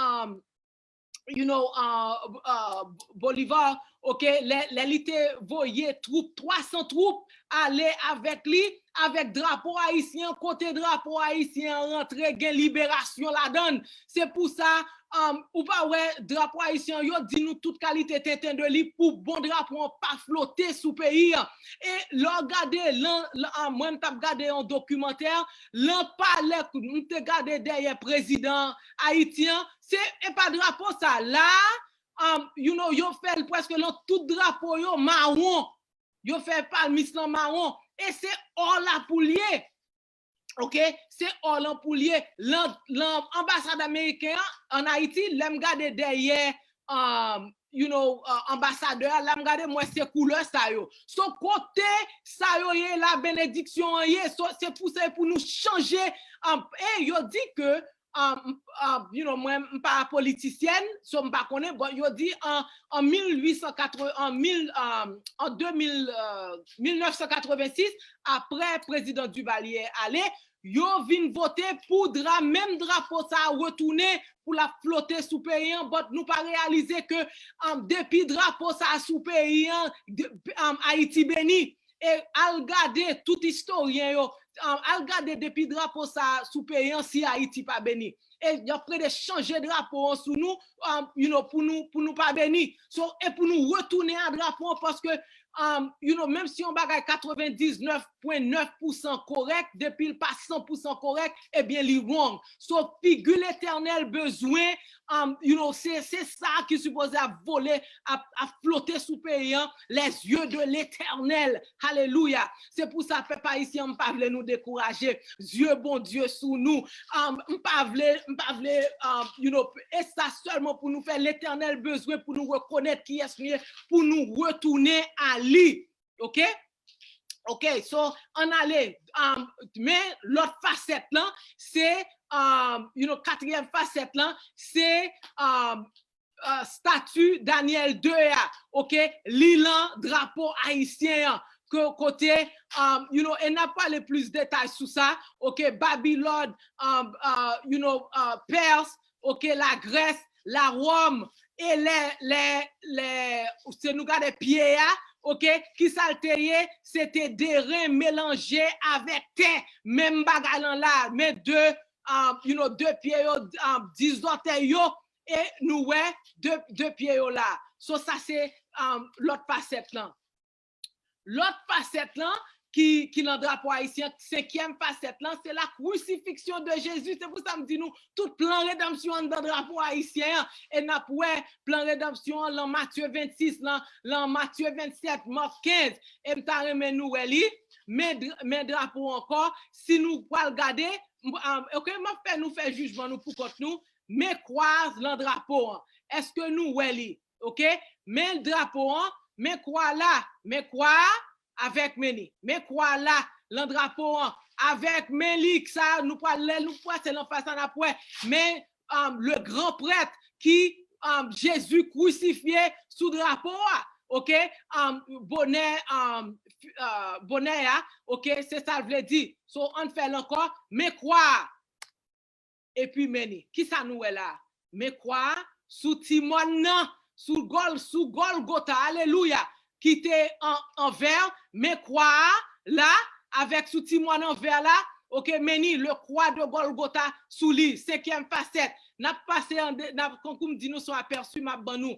Bolivar, OK, les voyez troupes, 300 troupes, aller avec lui, avec drapeau haïtien, côté drapeau haïtien, rentrer, gain libération la donne. C'est pour ça, ou pas ouais, drapeau haïtien, yo dit nous toute qualité tintin de lui pour bon drapeau pas flotter sous pays. Et regardez, moi m't'a regardé un documentaire, l'en parlait, m't'a regardé derrière président haïtien, c'est pas drapeau ça là. Yo fait presque tout drapeau yo marron, yo fait pas le marron et c'est or la poulier. OK, c'est or la poulier. L'ambassade américaine en Haïti, l'aime garder derrière ambassadeur, l'aime garder moi c'est couleur ça yo. Son côté ça yo la bénédiction c'est pour ça pour nous changer et yo dit que moi pas politicienne, so m'pa connaît, bon yo dit en 1986 après président Duvalier allé, yo vinn voter pour même drapeau ça retourner pour la flotter sous pays, but nous pas réaliser que depuis drapeau ça sous pays Haïti béni. Et à regarder tout historien yo al regarder depuis drapeau ça sous payant si Haïti pas béni. Et il y a près de changer drapeau sous nous, pour nous pas béni. So, et pour nous retourner à drapeau parce que même si on bagaille 99.9% correct, depuis le pas 100% correct, eh bien, il est wrong. So, figure l'éternel besoin, c'est ça qui est supposé à voler, à flotter sous payant les yeux de l'éternel. Alléluia. C'est pour ça, peuple haïtien, on pas veut nous décourager. Dieu, bon Dieu, sous nous. On pas veut, et ça seulement pour nous faire l'éternel besoin, pour nous reconnaître qui est mieux, pour nous retourner à lui. OK? OK, so, on allait, mais l'autre facette là, c'est, quatrième facette là, c'est, statut Daniel 2A, OK? Lilan, drapeau haïtien, que côté, et n'a pas les plus de détails sur ça, OK? Babylone, Perse, OK? La Grèce, la Rome, et c'est nous garder pieds, OK, qui s'altérait, c'était des reins mélangés avec terre, même bagalan là, mais deux pieds, 10 orteils, et nous, ouais, deux pieds là. So, ça, c'est l'autre facette là. L'autre facette là, qui dans le drapeau haïtien, cinquième facette là, c'est la crucifixion de Jésus. C'est pour ça que me dit nous, tout plan rédemption dans le drapeau haïtien, et n'a pas plan rédemption dans Matthieu 26, dans Matthieu 27, Marc 15, et m'ta remet nous, mais drapeau encore, si nous pouvons regarder, OK, nous fait jugement nous pour contre nous, mais croise le drapeau. Est-ce que nous, OK, mais le drapeau, mais quoi là, mais quoi avec Meni, mais quoi là, le drapeau avec Mélik, ça nous c'est l'enfance après, mais le grand prêtre qui Jésus crucifié sous drapeau, OK, bonnet, OK, c'est ça je veut dire. So on fait encore, mais quoi, et puis Meni, qui ça nous est là, mais quoi, sous Timon, sous Golgotha, alléluia. Qui était en vert, mais quoi, là, avec sous Timon en vert là, OK, Meni, le croix de Golgotha sous lui, cinquième facette. N'a passé comme dit nous sont aperçus, ma banou.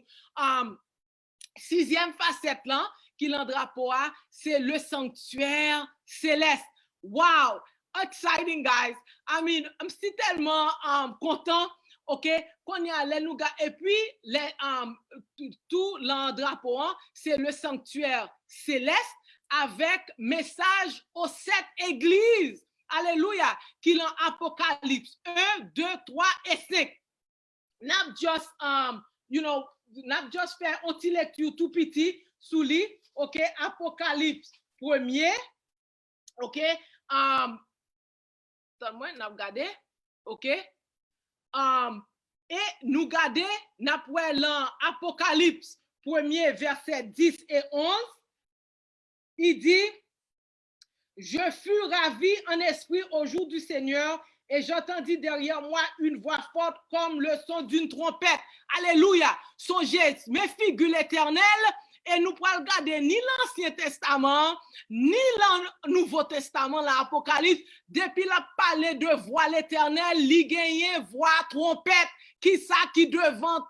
Sixième facette là, qui l'en drapeau a, c'est le sanctuaire céleste. Wow, exciting guys. I mean, I'm still tellement content. OK, qu'on y a les nous et puis tout le drapeau, c'est le sanctuaire céleste avec message aux 7 églises. Alléluia, qui l'en Apocalypse 1, 2, 3 et 5. Not just not just faire un petit lecture tout petit sous lui. OK, Apocalypse 1er. OK, moi n'a regardé. OK. Et nous garder l'Apocalypse 1er verset 10 et 11, il dit, je fus ravi en esprit au jour du Seigneur et j'entendis derrière moi une voix forte comme le son d'une trompette. Alléluia. Songez, mes figures l'éternel, et nous pouvons regarder ni l'Ancien Testament, ni le Nouveau Testament, l'Apocalypse, depuis la parler de voix l'éternel, li gagne voix trompette, qui ça qui devant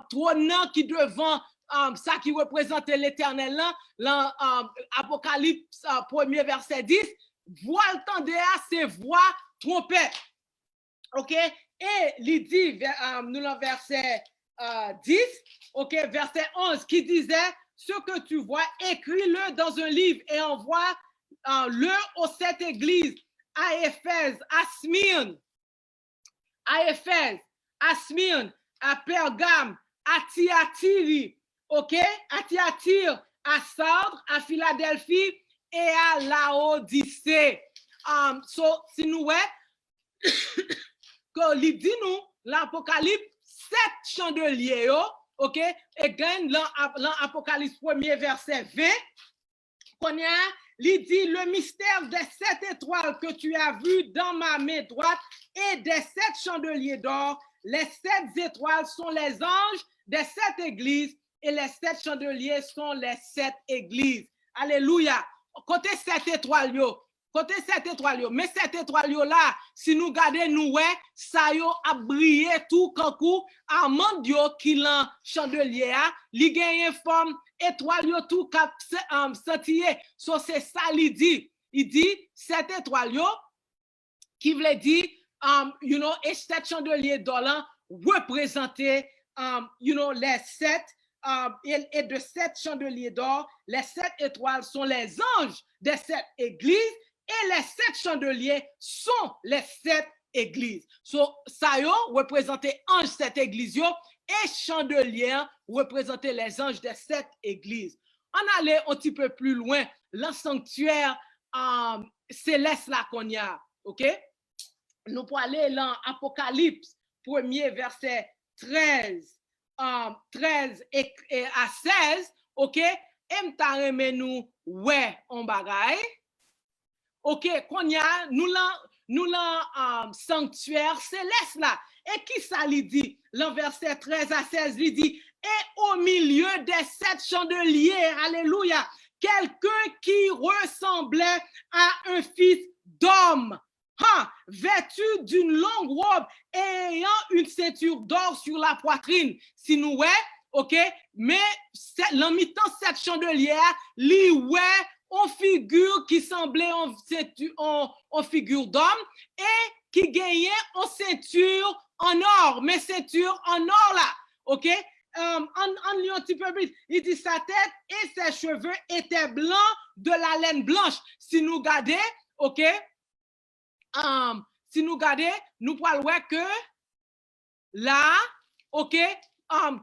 trônant, qui devant ça qui représente l'éternel là, Apocalypse 1er verset 10, voix entendez à ces voix trompette. OK? Et il dit, nous le verset 10, OK, verset 11, qui disait, ce que tu vois, écris-le dans un livre et envoie-le aux 7 églises, à Éphèse, à Smyrne, à Pergame, à Thyatire, OK, à Thyatire, à Sardes, à Philadelphie et à Laodicée. So, si nous, que il dit nous, l'Apocalypse, 7 chandeliers, OK, et gagne l'Apocalypse 1er verset 20, qu'on y a, il dit le mystère des 7 étoiles que tu as vu dans ma main droite et des 7 chandeliers d'or. Les 7 étoiles sont les anges des 7 églises et les 7 chandeliers sont les 7 églises. Alléluia. Côté 7 étoiles, yo, côté 7 étoiles, mais 7 étoiles là, si nous gardons nous, ouais, ça yo a brillé tout kankou, amande yo qui l'en chandelier, li gagne forme, étoile yo tout cap sentillé. So c'est ça il dit 7 étoiles yo, qui veut dire, you know, et 7 chandeliers d'or représenter, you know, les 7, et de 7 chandeliers d'or, les 7 étoiles sont les anges des 7 églises, et les 7 chandeliers sont les 7 églises. So, ça yo représente ange 7 églises yo, et chandelier représente les anges des 7 églises. On allait un petit peu plus loin, le sanctuaire céleste là qu'on y a, ok? Nous pour aller dans Apocalypse, 1er verset 13 à 16, ok? Et m'ta remet nous, ouais, on bagaille. Ok, qu'on y a, nous l'en sanctuaire céleste là. Et qui ça lui dit? Le verset 13 à 16 lui dit, et au milieu des 7 chandeliers, alléluia, quelqu'un qui ressemblait à un fils d'homme, vêtu d'une longue robe et ayant une ceinture d'or sur la poitrine. Si nous, ouais, ok, mais l'en mi-temps, 7 chandeliers, lui, ouais, on figure qui semblait en figure d'homme et qui gagnait en ceinture en or, mais ceinture en or là, ok? En lui un petit peu plus, il dit sa tête et ses cheveux étaient blancs de la laine blanche. Si nous regardons, ok? Si nous regardons, nous pouvons voir que là, ok?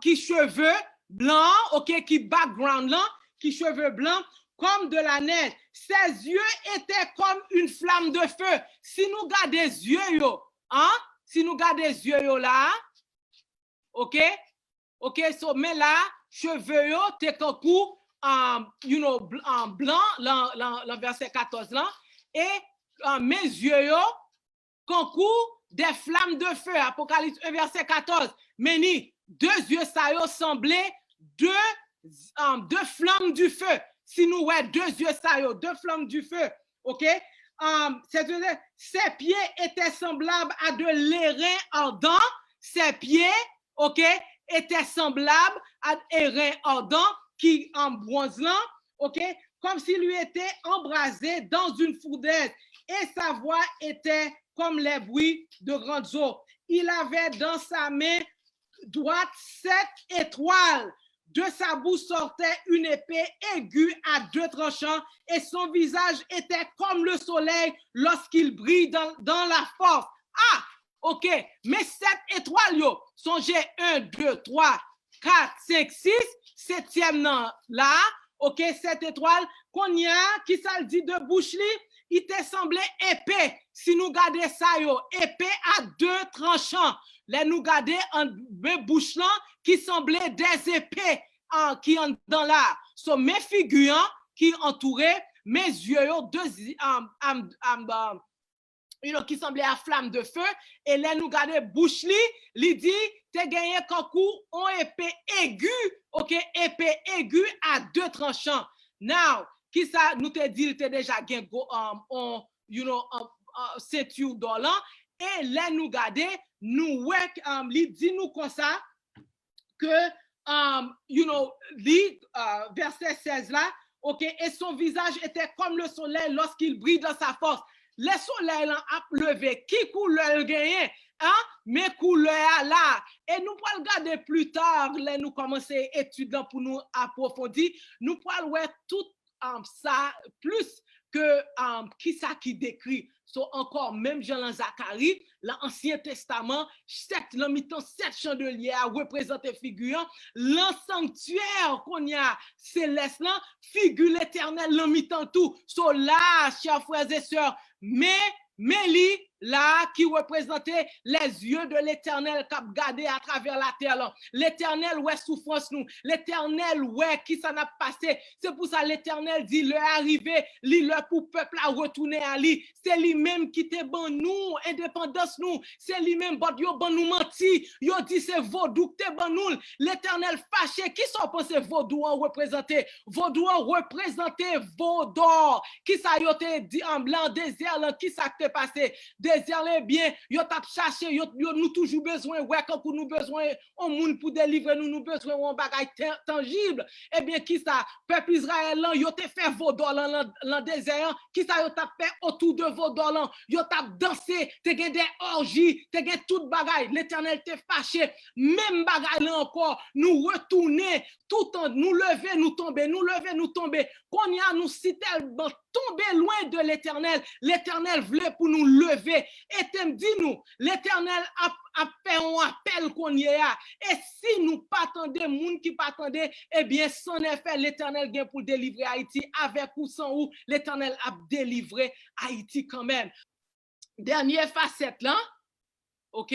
Qui cheveux blancs, ok? Qui background là, qui cheveux blancs, comme de la neige. Ses yeux étaient comme une flamme de feu. Si nous regardons les yeux, yo, si nous regardons les yeux yo, là, ok? Ok, so, mais là, cheveux yo, t'es comme you know, blanc, le verset 14 là, et mes yeux yo, concours des flammes de feu. Apocalypse 1, verset 14. Mais ni, 2 yeux ça yo semblaient 2 flammes du feu. Si nous ouais 2 yeux ça yo, 2 flammes du feu, ok? Ses pieds étaient semblables à de l'airain ardent. Ses pieds, ok, étaient semblables à airain ardent qui en bronzelant, ok, comme s'il lui était embrasé dans une fournaise. Et sa voix était comme les bruits de grandes eaux. Il avait dans sa main droite 7 étoiles. De sa bouche sortait une épée aiguë à 2 tranchants et son visage était comme le soleil lorsqu'il brille dans la force. Ah, ok, mais 7 étoiles, yo, songez 1, 2, 3, 4, 5, 6, 7e nan là, ok, 7 étoiles, qu'on y a, qui ça le dit de bouche li, il te semblait épais. Si nous gardons ça, yo, épais à 2 tranchants. Là, nous gardons en bouche là, qui semblait des épées qui en dans là. So, mes figures qui entouraient mes yeux, yo, you know, qui semblait à flamme de feu. Et là, nous gardons bouche li dit, te gagné concours en épée aiguë, ok, épée aiguë à 2 tranchants. Now, qui ça nous te dit, te déjà gagné you know, ceinture d'or là. Et là, nous gardons, nous, li dit nous comme ça, que, you know, verset 16 là, ok, et son visage était comme le soleil lorsqu'il brille dans sa force. Le soleil là a levé, qui couleur gagné, mais couleur là. Et nous pourrons regarder plus tard, là, nous commencer à étudier pour nous approfondir, nous pourrons voir tout ça, plus que qui ça qui décrit. So encore, même Jean Zacharie, l'Ancien Testament, 7 chandeliers à représenter figure, le sanctuaire qu'on y a céleste là, figure l'éternel, l'en mi-temps tout. So là, chers frères et sœurs, mais li, là qui représentait les yeux de l'Éternel qui a gardé à travers la terre. L'Éternel ouais souffrance nous, l'Éternel ouais qui ça n'a passé. C'est pour ça l'Éternel dit le arrivé, le pour peuple à retourner à lui. C'est lui-même qui te ban nous indépendance nous, c'est lui-même yo ban nous menti, yo dit c'est vaudou te ban nous. L'Éternel fâché, qui sont pensé vaudou en représenté? Vaudou en représenté vaudor. Qui ça yo te dit en blanc désert là, qui ça te passé? Désert là bien, yo t'a cherché, yo nous toujours besoin ouais quand nous besoin au monde pour délivrer nous besoin un bagage tangible. Eh bien qui ça peuple Israël là, yo te fait vaudor dans désert, qui ça yo t'a fait autour de vaudor là, yo t'a dansé, te gen des orgies, te gen tout bagage. L'Éternel te fâché, même bagage là encore, nous retourner tout en nous lever, nous tomber, nous lever, nous tomber. Qu'on y a nous si tellement tomber loin de l'Éternel, l'Éternel voulait pour nous lever. Et t'aime dit nous, l'Éternel a fait un appel qu'on y a. Et si nous pas attendons, moun qui pas attendait, eh bien, sans effet, l'Éternel vient pour délivrer Haïti, avec ou sans ou, l'Éternel a délivré Haïti quand même. Dernière facette là, ok?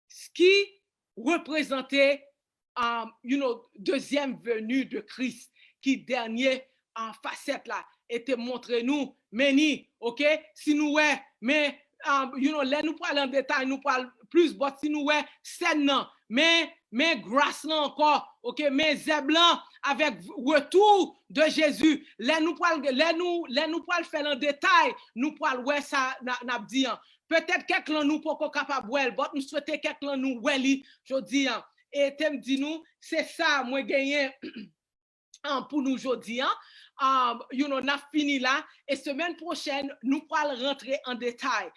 Ce qui représentait, deuxième venue de Christ, qui dernier en facette là, était montré nous, meni, ok? Si nous ouais, mais, là nous parlons en détail, nous parlons plus, but si nous ouais, scène non, mais grâce là encore, ok? Mais zèb là, avec retour de Jésus, là nous parlons faire en détail, nous parlons ouais ça, n'a dit, peut-être quelqu'un nous pas capable ouais, but nous souhaitons quelqu'un nous ouais, je dis, et t'aime dit nous, c'est ça, moi gagné pour nous aujourd'hui, on a fini là, et semaine prochaine, nous allons rentrer en détail.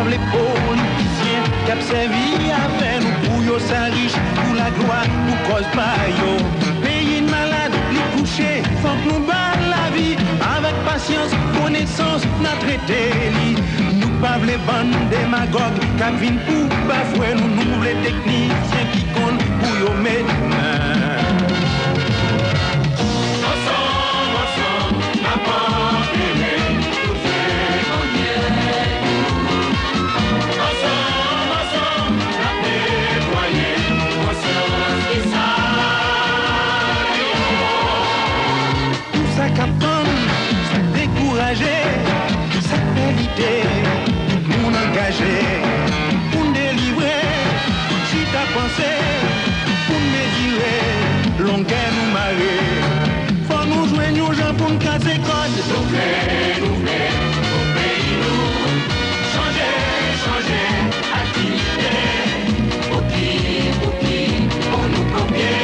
Les politiciens qui ont servi avec nous pour yo sa riche, pour la gloire, pour cause payo. Pays malade, les coucher, faut que nous battre la vie. Avec patience, connaissance, notre traité. Nous pas les bandes démagogues qui viennent pour bafouer nous les techniciens qui comptent pour yo mettre main. Ensemble, n'a pas aimé. Ça décourager, ça fait l'idée, nous engager, pour nous délivrer, si t'as pensé, pour nous mesurer, longueur nous marrer, faut nous jouer nos gens pour nous casser code. Nous au pays nous, changer, activité, pour nous copier,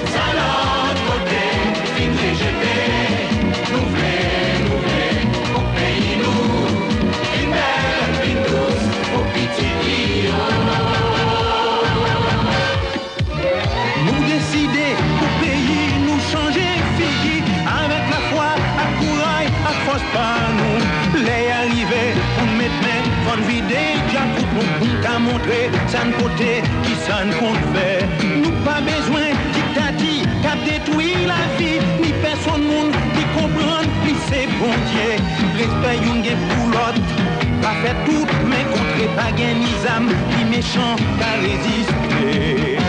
ça l'autre côté, vite rejeter. Nous décider pour pays, nous changer, fille, avec la foi, à courage, à force par nous. Les arriver, pour mettre main, pour vider, déjà pour qu'à montrer, ça ne côté, qui ça ne compte faire. Nous pas besoin dictature, qu'à détruire la vie, ni personne monde qui comprend, ni c'est bon Dieu. Respect une pour l'autre, pas fait tout, mais contre pas gain ni âme, ni méchant qu'à résister.